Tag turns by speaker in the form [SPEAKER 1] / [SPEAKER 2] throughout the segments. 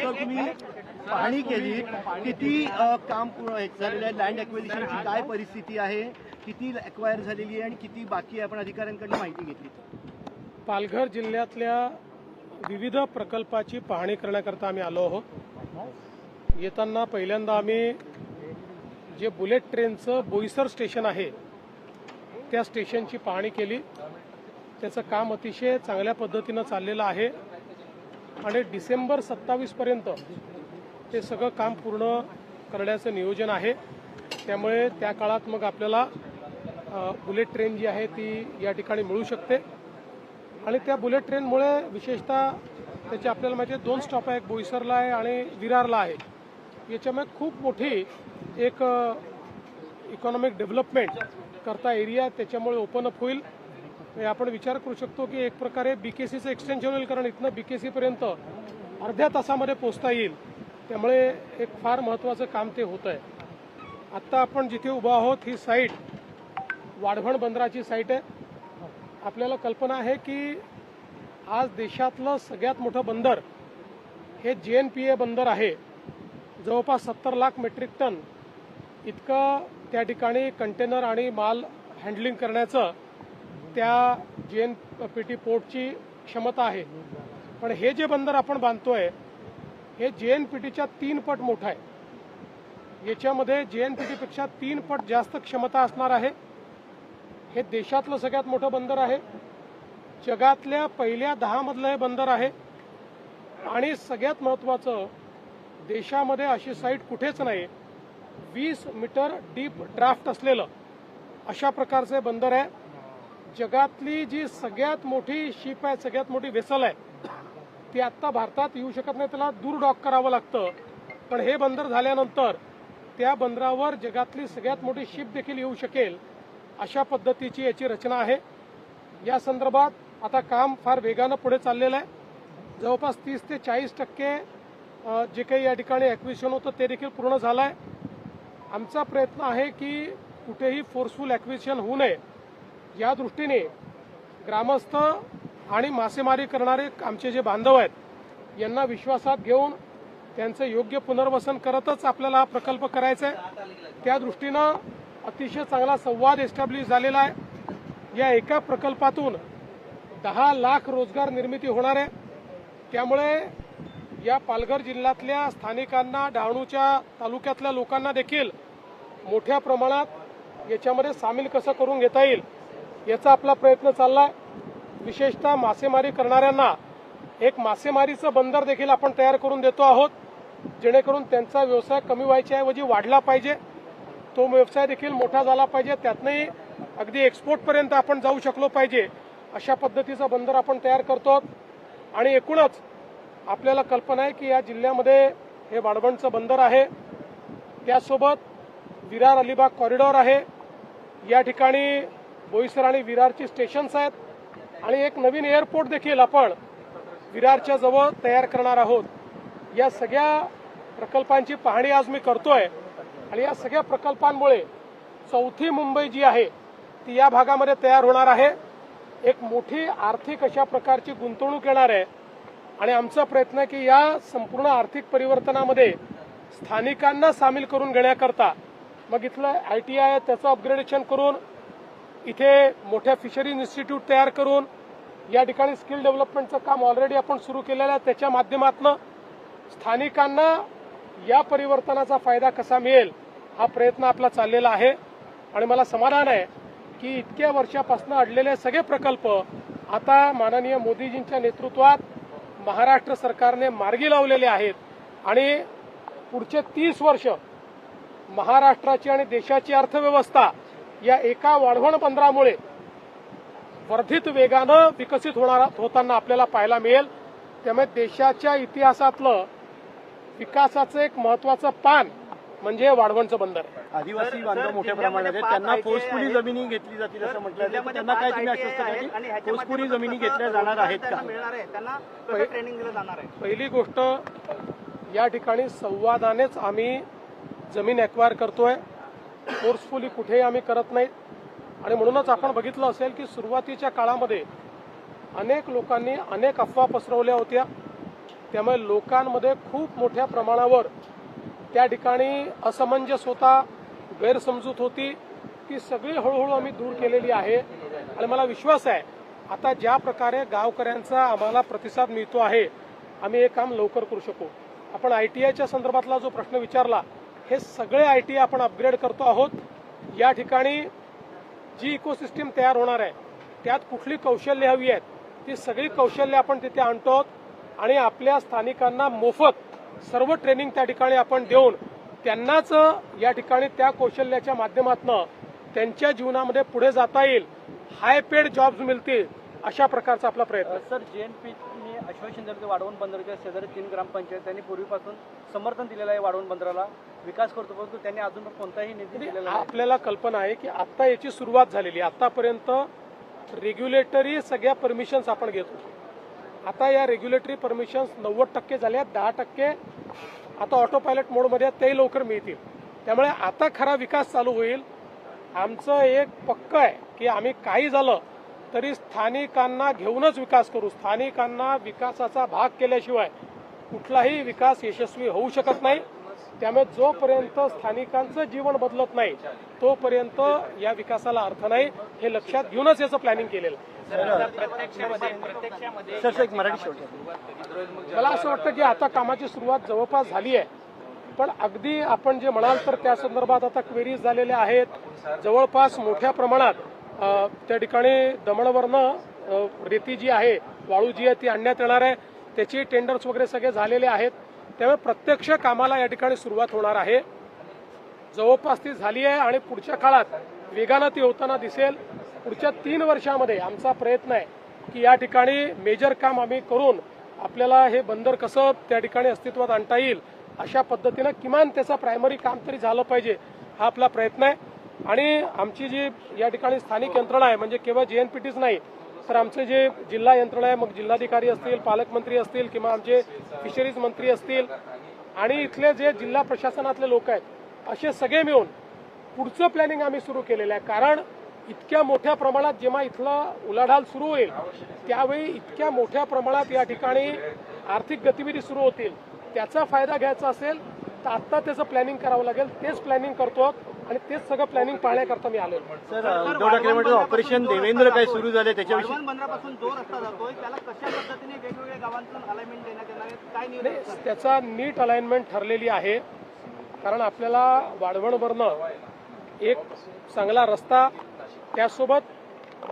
[SPEAKER 1] बंदरांचं तुम्ही पाहणी केली, किती काम पूर्ण झालेलं आहे, लँड ॲक्विजिशनची काय परिस्थिती आहे, किती ॲक्वायर झालेली आहे आणि किती बाकी आहे, आपण अधिकाऱ्यांकडून माहिती घेतली?
[SPEAKER 2] पालघर जिल्ह्यातल्या विविध प्रकल्पाची पाहणी करण्याकरता आम्ही आलो आहोत. येताना पहिल्यांदा आम्ही जे बुलेट ट्रेनचं बोईसर स्टेशन आहे त्या स्टेशनची पाहणी केली. त्याचं काम अतिशय चांगल्या पद्धतीनं चाललेलं आहे आणि डिसेंबर 27 पर्यंत ते सगळं काम पूर्ण करण्याचं नियोजन आहे. त्यामुळे त्या काळात मग आपल्याला बुलेट ट्रेन जी आहे ती या ठिकाणी मिळू शकते आणि त्या बुलेट ट्रेनमुळे विशेषतः त्याचे आपल्याला माहिती आहे 2 स्टॉप आहे, बोईसरला आहे आणि विरारला आहे. याच्यामुळे खूप मोठी एक इकॉनॉमिक डेव्हलपमेंट करता एरिया त्याच्यामुळे ओपन अप होईल. आपण विचार करू शकतो की एक प्रकारे बीकेसीचं एक्सटेन्शन होईल, कारण इथनं बीकेसी पर्यंत अर्ध्या तासामध्ये पोहोचता येईल. त्यामुळे एक फार महत्त्वाचं काम ते होत आहे. आत्ता आपण जिथे उभा आहोत ही साईट वाढवण बंदराची साईट आहे. आपल्याला कल्पना आहे की आज देशातलं सगळ्यात मोठं बंदर हे JNPA बंदर आहे. जवळपास 70 लाख मेट्रिक टन इतकं त्या ठिकाणी कंटेनर आणि माल हँडलिंग करण्याचं त्या JNPT पोर्टची क्षमता आहे. पण हे जे बंदर आपण बांधतोय हे JNPTच्या 3 पट मोठं आहे. याच्यामध्ये JNPTपेक्षा 3 पट जास्त क्षमता असणार आहे. हे देशातलं सगळ्यात मोठं बंदर आहे. जगातल्या पहिल्या 10 मधलं हे बंदर आहे आणि सगळ्यात महत्त्वाचं देशामध्ये अशी साईट कुठेच नाही. 20 मीटर डीप ड्राफ्ट असलेलं अशा प्रकारचे बंदर आहे. जगातली जी सगळ्यात मोठी शिप आहे, सगळ्यात मोठी वेसल आहे ती आत्ता भारतात येऊ शकत नाही, त्याला दूर डॉक करावं लागतं. पण हे बंदर झाल्यानंतर त्या बंदरावर जगातली सगळ्यात मोठी शिप देखील येऊ शकेल अशा पद्धतीची याची रचना आहे. या संदर्भात आता काम फार वेगानं पुढे चाललेलं आहे. जवळपास 30 ते 40% जे काही या ठिकाणी ॲक्विजिशन होतं ते देखील पूर्ण झालं आहे. आमचा प्रयत्न आहे की कुठेही फोर्सफुल ॲक्विजिशन होऊ नये या दृष्टीने ग्रामस्थ आणि मासेमारी करणारे आमचे जे बांधव आहेत यांना विश्वासात घेऊन त्यांचं योग्य पुनर्वसन करतच आपल्याला हा प्रकल्प करायचा आहे. त्या दृष्टीनं अतिशय चांगला संवाद एस्टॅब्लिश झालेला आहे. या एका प्रकल्पातून 10 लाख रोजगार निर्मिती होणार आहे. त्यामुळे या पालघर जिल्ह्यातल्या स्थानिकांना, डहाणूच्या तालुक्यातल्या लोकांना देखील मोठ्या प्रमाणात याच्यामध्ये सामील कसं करून घेता येईल याचा आपला प्रयत्न चाललाय. विशेषतः मासेमारी करणाऱ्यांना एक मासेमारीचं बंदर देखील आपण तयार करून देतो आहोत, जेणेकरून त्यांचा व्यवसाय कमी व्हायच्या ऐवजी वाढला पाहिजे. तो व्यवसाय देखील मोठा झाला पाहिजे, त्यातनंही अगदी एक्सपोर्टपर्यंत आपण जाऊ शकलो पाहिजे अशा पद्धतीचं बंदर आपण तयार करतो. आणि एकूणच आपल्याला कल्पना आहे की या जिल्ह्यामध्ये हे वाढवणचं बंदर आहे, त्यासोबत विरार अलिबाग कॉरिडॉर आहे, या ठिकाणी बोईसर आणि विरारची स्टेशन्स आहेत आणि एक नवीन एअरपोर्ट देखील आपण विरारच्या जवळ तयार करणार आहोत. या सगळ्या प्रकल्पांची पाहणी आज मी करतोय आणि या सगळ्या प्रकल्पांमुळे चौथी मुंबई जी आहे ती या भागामध्ये तयार होणार आहे. एक मोठी आर्थिक अशा प्रकारची गुंतवणूक येणार आहे आणि आमचा प्रयत्न आहे की या संपूर्ण आर्थिक परिवर्तनामध्ये स्थानिकांना सामील करून घेण्याकरता मग इथलं ITI आहे त्याचं अपग्रेडेशन करून इथे मोठ्या फिशरीज इन्स्टिट्यूट तयार करून या ठिकाणी स्किल डेव्हलपमेंटचं काम ऑलरेडी आपण सुरू केलेलं आहे. त्याच्या माध्यमातून स्थानिकांना या परिवर्तनाचा फायदा कसा मिळेल हा प्रयत्न आपला चाललेला आहे. आणि मला समाधान आहे की इतक्या वर्षापासून अडलेले सगळे प्रकल्प आता माननीय मोदीजींच्या नेतृत्वात महाराष्ट्र सरकारने मार्गी लावलेले आहेत आणि पुढचे 30 वर्ष महाराष्ट्राची आणि देशाची अर्थव्यवस्था या एका वाढवण बंदरामुळे वर्धित वेगानं विकसित होताना आपल्याला पाहायला मिळेल. त्यामुळे देशाच्या इतिहासातलं विकासाचं एक महत्वाचं पान म्हणजे वाढवणचं बंदर.
[SPEAKER 1] आदिवासी बांधव मोठ्या प्रमाणात आहेत, त्यांना फोर्सफुली जमिनी घेतली जातील असं म्हटलं जातं. त्यांना काय तुम्ही आश्वस्त करा की फोर्सफुली जमिनी घेतल्या जाणार आहेत का?
[SPEAKER 3] ट्रेनिंग दिलं जाणार आहे.
[SPEAKER 2] पहिली गोष्ट या ठिकाणी संवादानेच आम्ही जमीन ॲक्वायर करतोय, फोर्सफुली कुठेही आम्ही करत नाहीत. आणि म्हणूनच आपण बघितलं असेल की सुरुवातीच्या काळामध्ये अनेक लोकांनी अनेक अफवा पसरवल्या होत्या त्यामुळे लोकांमध्ये खूप मोठ्या प्रमाणावर त्या ठिकाणी असमंजस होता, गैरसमजूत होती, ती सगळी हळूहळू आम्ही दूर केलेली आहे. आणि मला विश्वास आहे आता ज्या प्रकारे गावकऱ्यांचा आम्हाला प्रतिसाद मिळतो आहे, आम्ही हे काम लवकर करू शकू. आपण ITIच्या संदर्भातला जो प्रश्न विचारला, हे सगळे ITI आपण अपग्रेड करतो आहोत. या ठिकाणी जी इकोसिस्टीम तयार होणार आहे त्यात कुठली कौशल्य हवी आहेत ती सगळी कौशल्य आपण तिथे आणतो आहोत आणि आपल्या स्थानिकांना मोफत सर्व ट्रेनिंग त्या ठिकाणी आपण देऊन त्यांनाच या ठिकाणी त्या कौशल्याच्या माध्यमातून त्यांच्या जीवनामध्ये पुढे जाता येईल, हाय पेड जॉब्स मिळतील, अशा प्रकारचा आपला प्रयत्न.
[SPEAKER 3] सर, JNPTने आश्वासन दिलं की वाढवण बंदराच्या शेजारी 3 ग्रामपंचायत त्यांनी पूर्वीपासून समर्थन दिलेलं आहे वाढवण बंदराला, विकास करतो, परंतु त्यांनी अजून कोणताही निधी दिलेला नाही.
[SPEAKER 2] आपल्याला कल्पना आहे की आता याची सुरुवात झालेली. आतापर्यंत रेग्युलेटरी सगळ्या परमिशन्स आपण घेत होतो. आता या रेग्युलेटरी परमिशन्स 90% झाल्या, 10% आता ऑटो पायलट मोडमध्ये तेही लवकर मिळतील. त्यामुळे आता खरा विकास चालू होईल. आमचं एक पक्क आहे की आम्ही काही झालं तरी स्थानिकांना घेऊनच विकास करू. स्थानिकांना विकासाचा भाग केल्याशिवाय कुठलाही विकास यशस्वी होऊ शकत नाही. त्यामुळे जोपर्यंत स्थानिकांचं जीवन बदलत नाही तोपर्यंत या विकासाला अर्थ नाही, हे लक्षात घेऊनच याचं प्लॅनिंग केलेलं आहे. मला असं वाटतं की आता कामाची सुरुवात जवळपास झाली आहे, पण अगदी आपण जे म्हणाल तर त्या संदर्भात आता क्वेरीज झालेल्या आहेत. जवळपास मोठ्या प्रमाणात त्या ठिकाणी दमणवरनं रेती जी आहे, वाळू जी आहे ती आणण्यात येणार आहे. त्याची टेंडर्स वगैरे सगळे झालेले आहेत. त्यामुळे प्रत्यक्ष कामाला या ठिकाणी सुरुवात होणार आहे. जवळपास ती झाली आहे आणि पुढच्या काळात वेगानं ती होताना दिसेल. पुढच्या 3 वर्षामध्ये आमचा प्रयत्न आहे की या ठिकाणी मेजर काम आम्ही करून आपल्याला हे बंदर कसं त्या ठिकाणी अस्तित्वात आणता येईल अशा पद्धतीनं किमान त्याचा प्रायमरी काम तरी झालं पाहिजे, हा आपला प्रयत्न आहे. आणि आमची जी या ठिकाणी स्थानिक यंत्रणा आहे, म्हणजे केवळ JNPTच नाही तर आमचे जे जिल्हा यंत्रणा आहे, मग जिल्हाधिकारी असतील, पालकमंत्री असतील किंवा आमचे फिशरीज मंत्री असतील आणि इथले जे जिल्हा प्रशासनातले लोक आहेत, असे सगळे मिळून पुढचं प्लॅनिंग आम्ही सुरू केलेलं आहे. कारण इतक्या मोठ्या प्रमाणात जेव्हा इथलं उलाढाल सुरू होईल त्यावेळी इतक्या मोठ्या प्रमाणात या ठिकाणी आर्थिक गतिविधी सुरू होतील. त्याचा फायदा घ्यायचा असेल तर आत्ता त्याचं प्लॅनिंग करावं लागेल. तेच प्लॅनिंग करतो आणि तेच सगळं प्लॅनिंग पाहण्याकरता मी आलो.
[SPEAKER 1] सर, उद्धव ठाकरे ऑपरेशन देवेंद्र काय सुरू झाले त्याच्याविषयी
[SPEAKER 3] वाढवण बंदरापासून जो रस्ता जातोय त्याला कशा पद्धतीने वेगवेगळ्या गावांतून अलाइनमेंट देण्यात येणार आहे, काय निर्णय?
[SPEAKER 2] त्याचा नीट अलाइनमेंट ठरलेली आहे. कारण आपल्याला वाढवणवरनं एक चांगला रस्ता, त्यासोबत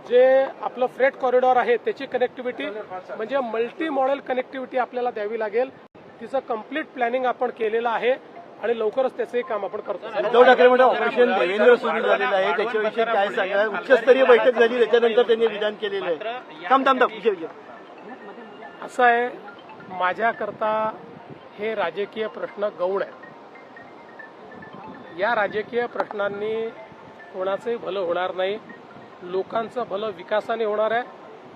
[SPEAKER 2] जे आपलं फ्रेट कॉरिडॉर आहे त्याची कनेक्टिव्हिटी म्हणजे मल्टी मॉडेल कनेक्टिव्हिटी आपल्याला द्यावी लागेल. तिचं कम्प्लीट प्लॅनिंग आपण केलेलं आहे आणि लवकरच त्याचंही काम आपण करतो.
[SPEAKER 1] उद्धव ठाकरे ऑपरेशन देवेंद्र सुरू झालेलं आहे त्याच्याविषयी काय सांगा? उच्चस्तरीय बैठक झाली त्याच्यानंतर त्यांनी विधान केलेलं आहे.
[SPEAKER 2] असं आहे, माझ्याकरता हे राजकीय प्रश्न गौण आहे. या राजकीय प्रश्नांनी कोणाचंही भलं होणार नाही, लोकांचं भलं विकासाने होणार आहे.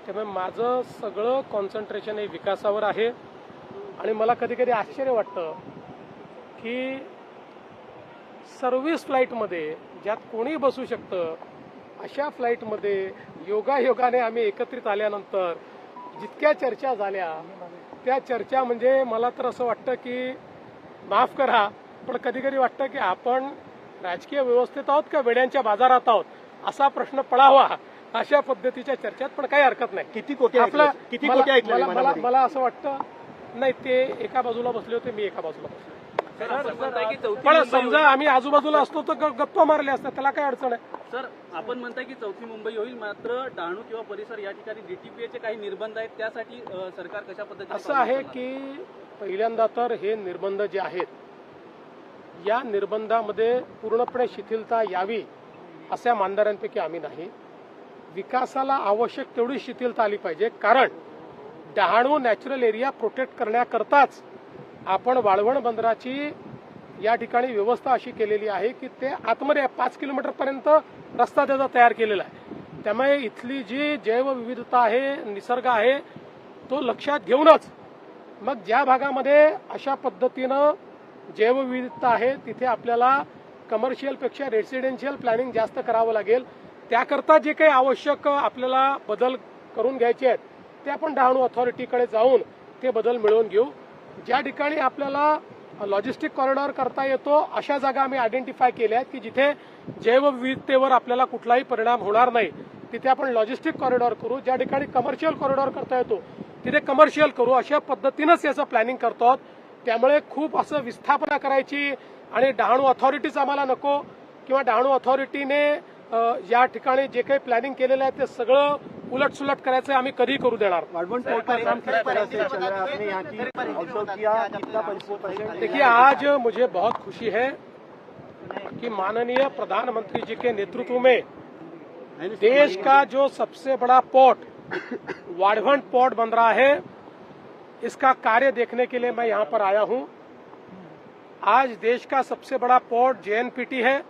[SPEAKER 2] त्यामुळे माझं सगळं कॉन्सन्ट्रेशन हे विकासावर आहे. आणि मला कधी कधी आश्चर्य वाटतं की सर्व्हिस फ्लाईटमध्ये ज्यात कोणी बसू शकतं अशा फ्लाईटमध्ये योगायोगाने आम्ही एकत्रित आल्यानंतर जितक्या चर्चा झाल्या त्या चर्चा म्हणजे मला तर असं वाटतं की माफ करा पण कधी कधी वाटतं की आपण राजकीय व्यवस्थेत आहोत का वेड्यांच्या बाजारात आहोत असा प्रश्न पडावा अशा पद्धतीच्या चर्चेत. पण काही हरकत नाही.
[SPEAKER 1] किती कोटी
[SPEAKER 2] मला असं वाटतं नाही, ते एका बाजूला बसले होते, मी एका बाजूला बसलो. पण समजा आम्ही आजूबाजूला असतो तर गप्पा मारले असतात, त्याला काय अडचण आहे?
[SPEAKER 4] सर, आपण म्हणताय की चौथी मुंबई होईल, मात्र डहाणू किंवा परिसर या ठिकाणी DTPAचे काही निर्बंध आहेत, त्यासाठी सरकार कशा पद्धतीने?
[SPEAKER 2] असं आहे की पहिल्यांदा तर हे निर्बंध जे आहेत या निर्बंधामध्ये पूर्णपणे शिथिलता यावी अशा मानणाऱ्यांपैकी आम्ही नाही. विकासाला आवश्यक तेवढी शिथिलता आली पाहिजे. कारण डहाणू नॅचरल एरिया प्रोटेक्ट करण्याकरताच आपण वाळवण बंदराची या ठिकाणी व्यवस्था अशी केलेली आहे की ते आतमध्ये 5 किलोमीटरपर्यंत रस्ता त्याचा तयार केलेला आहे. त्यामुळे इथली जी जैवविविधता आहे, निसर्ग आहे, तो लक्षात घेऊनच मग ज्या भागामध्ये अशा पद्धतीनं जैवविविधता आहे तिथे आपल्याला कमर्शियलपेक्षा रेसिडेन्शियल प्लॅनिंग जास्त करावं लागेल. त्याकरता जे काही आवश्यक आपल्याला बदल करून घ्यायचे आहेत ते आपण डहाणू अथॉरिटीकडे जाऊन ते बदल मिळवून घेऊ. ज्या ठिकाणी आपल्याला लॉजिस्टिक कॉरिडॉर करता येतो अशा जागा आम्ही आयडेंटिफाय केल्या आहेत की जिथे जैवविविधतेवर आपल्याला कुठलाही परिणाम होणार नाही, तिथे आपण लॉजिस्टिक कॉरिडॉर करू. ज्या ठिकाणी कमर्शियल कॉरिडॉर करता येतो तिथे कमर्शियल करू. अशा पद्धतीनंच याचं प्लॅनिंग करतो आहोत. त्यामुळे खूप असं विस्थापना करायची आणि डहाणू अथॉरिटीच आम्हाला नको किंवा डहाणू अथॉरिटीने या ठिकाणी जे काही प्लॅनिंग केलेलं आहे ते सगळं उलटसुलट करायचं आम्ही कधी करू देणार.
[SPEAKER 1] वाढवण पोर्ट का काम किस तरह से चल रहा है? आपने यहाँ की ऑब्जर्व किया, कितना %?
[SPEAKER 2] देखिए, आज मुझे बहुत खुशी है कि माननीय प्रधानमंत्री जी के नेतृत्व में देश का जो सबसे बड़ा पोर्ट वाढवण पोर्ट बन रहा है, इसका कार्य देखने के लिए मैं यहाँ पर आया हूँ. आज देश का सबसे बड़ा पोर्ट जेएनपीटी है.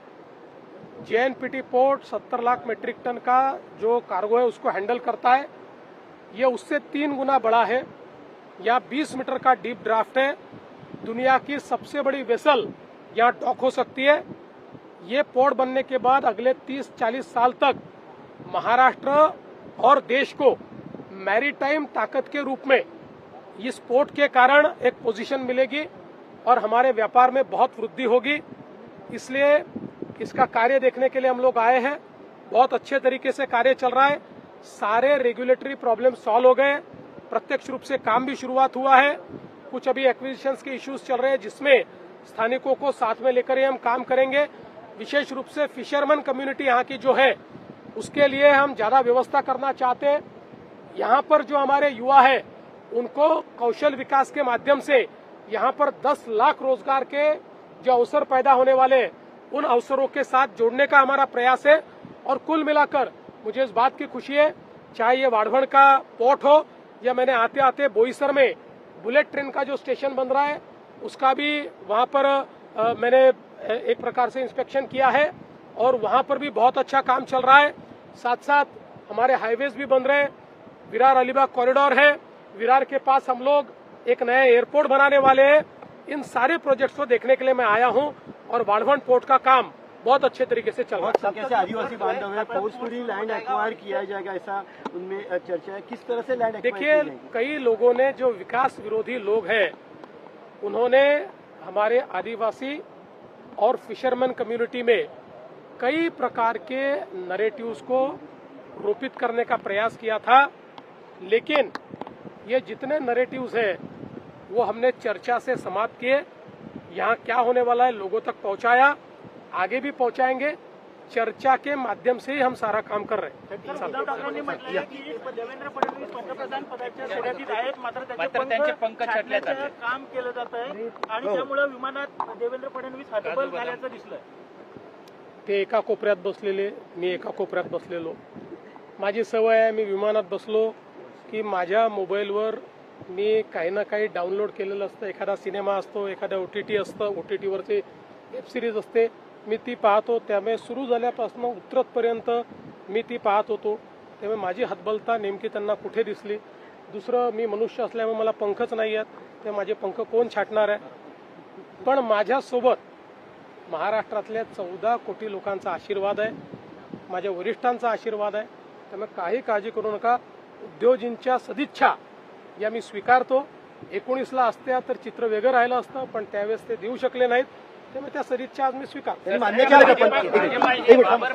[SPEAKER 2] JNPT port 70 lakh metric ton का जो कार्गो है उसको हैंडल करता है. ये उससे 3 गुना बड़ा है. यहाँ 20 मीटर का डीप ड्राफ्ट है. दुनिया की सबसे बड़ी वेसल यहाँ डॉक हो सकती है. ये पोर्ट बनने के बाद अगले 30-40 साल तक महाराष्ट्र और देश को मैरीटाइम ताकत के रूप में इस पोर्ट के कारण एक पोजीशन मिलेगी और हमारे व्यापार में बहुत वृद्धि होगी. इसलिए इसका कार्य देखने के लिए हम लोग आए हैं. बहुत अच्छे तरीके से कार्य चल रहा है. सारे रेगुलेटरी प्रॉब्लम सॉल्व हो गए. प्रत्यक्ष रूप से काम भी शुरुआत हुआ है. कुछ अभी एक्विजिशंस के इश्यूज चल रहे हैं जिसमें स्थानिकों को साथ में लेकर ही हम काम करेंगे. विशेष रूप से फिशरमैन कम्युनिटी यहाँ की जो है उसके लिए हम ज्यादा व्यवस्था करना चाहते हैं. यहाँ पर जो हमारे युवा है उनको कौशल विकास के माध्यम से यहाँ पर 10 लाख रोजगार के जो अवसर पैदा होने वाले हैं उन अवसरों के साथ जोड़ने का हमारा प्रयास है. और कुल मिलाकर मुझे इस बात की खुशी है, चाहे ये वाढवण का पोर्ट हो या मैंने आते आते बोईसर में बुलेट ट्रेन का जो स्टेशन बन रहा है उसका भी वहां पर मैंने एक प्रकार से इंस्पेक्शन किया है और वहां पर भी बहुत अच्छा काम चल रहा है. साथ साथ हमारे हाईवेज भी बन रहे हैं. विरार अलीबाग कॉरिडोर है. विरार के पास हम लोग एक नया एयरपोर्ट बनाने वाले हैं. इन सारे प्रोजेक्ट्स को देखने के लिए मैं आया हूं और वाढवण पोर्ट का काम बहुत अच्छे तरीके से चल रहा है.
[SPEAKER 1] कैसे आदिवासी बांधव है, फोर्सफुली लैंड एक्वायर किया जाएगा ऐसा उनमें चर्चा है. किस तरह से लैंड एक्वायर
[SPEAKER 2] देखिए, कई लोगों ने जो विकास विरोधी लोग हैं उन्होंने हमारे आदिवासी और फिशरमैन कम्युनिटी में कई प्रकार के नैरेटिव्स को रोपित करने का प्रयास किया था. लेकिन ये जितने नैरेटिव्स हैं वो हमने चर्चा से समाप्त किए. यहाँ क्या होने वाला है लोगों तक पहुंचाया, आगे भी पहुंचाएंगे. चर्चा के माध्यम से ही हम सारा काम कर रहे हैं.
[SPEAKER 5] उद्धव ठाकरेंनी म्हटलं आहे की देवेंद्र फडणवीस पंतप्रधान पदाच्या शर्यतीत आहेत, मात्र त्यांचे पंख छाटण्याचं काम केलं जात आहे आणि त्यामुळे विमानात देवेंद्र फडणवीस हतबल झाल्याचं दिसलंय.
[SPEAKER 2] ते एका कोपऱ्यात बसलेले, मी एका कोपऱ्यात बसलेलो. माझी सवय आहे, मी विमानात बसलो की माझ्या मोबाईलवर मी काही ना काही डाउनलोड केलेलं असतं. एखादा सिनेमा असतो, एखादा OTT असतं, OTTवरचे वेब सिरीज असते, मी ती पाहतो. त्यामुळे सुरू झाल्यापासून उतरतपर्यंत मी ती पाहत होतो. त्यामुळे माझी हतबलता नेमकी त्यांना कुठे दिसली. दुसरं, मी मनुष्य असल्यामुळे मला पंखच नाही आहेत, ते माझे पंख कोण छाटणार आहे. पण माझ्यासोबत महाराष्ट्रातल्या 14 कोटी लोकांचा आशीर्वाद आहे, माझ्या वरिष्ठांचा आशीर्वाद आहे. त्यामुळे काही काळजी करू नका. उद्योजींच्या सदिच्छा या मी स्वीकारतो. 19ला असत्या तर चित्र वेगळं राहिलं असतं, पण त्यावेळेस ते देऊ शकले नाहीत. त्यामुळे त्या सदिच्छा आज मी स्वीकारतो.
[SPEAKER 1] मान्य केलं का पण?